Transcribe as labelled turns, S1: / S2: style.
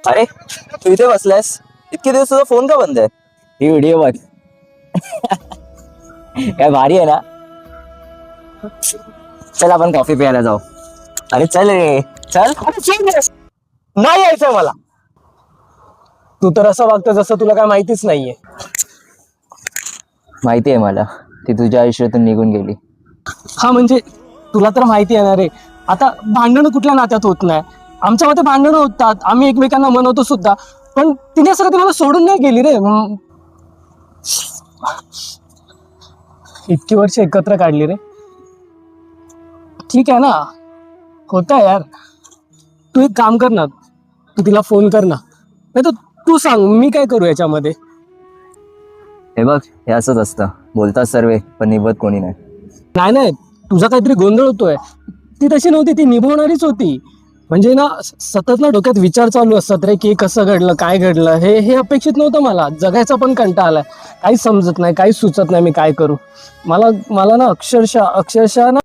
S1: अरे तू इथे बसलायस, इतके दिवस तुझा फोन का बंद आहे? ही व्हिडिओ बघ. काय भारी आहे ना. चल आपण कॉफी प्यायला जाऊ. अरे चल रे चल.
S2: नाही यायचंय मला. तू तर असं वागतं जसं तुला काय माहितीच नाहीये.
S1: माहिती आहे मला, ती तुझ्या आयुष्यातून निघून गेली.
S2: हा म्हणजे तुला तर माहिती आहे ना रे, आता भांडणं कुठल्या नात्यात होत नाही. आमच्यामध्ये भांडणं होतात, आम्ही एकमेकांना मनवतो सुद्धा, पण तिने असं कधी मला सोडून नाही गेली रे. इतकी वर्ष एकत्र काढली रे. ठीक आहे ना, होतं यार. तू एक काम कर ना, तू तिला फोन कर ना, नाही तर तू सांग मी काय करू याच्यामध्ये.
S1: हे बघ, हे असंच असतं, बोलतात सर्व पण निभत कोणी नाही.
S2: नाही नाही, तुझा काहीतरी गोंधळ होतोय. ती तशी नव्हती, ती निभवणारीच होती. म्हणजे ना सतत ना डोक्यात विचार चालू असतात रे, की कसं घडलं काय घडलं, हे हे अपेक्षित नव्हतं मला. जगायचा पण कंटाळा आलाय, काहीच समजत नाही, काहीच सुचत नाही मी काय करू. मला मला ना अक्षरशः ना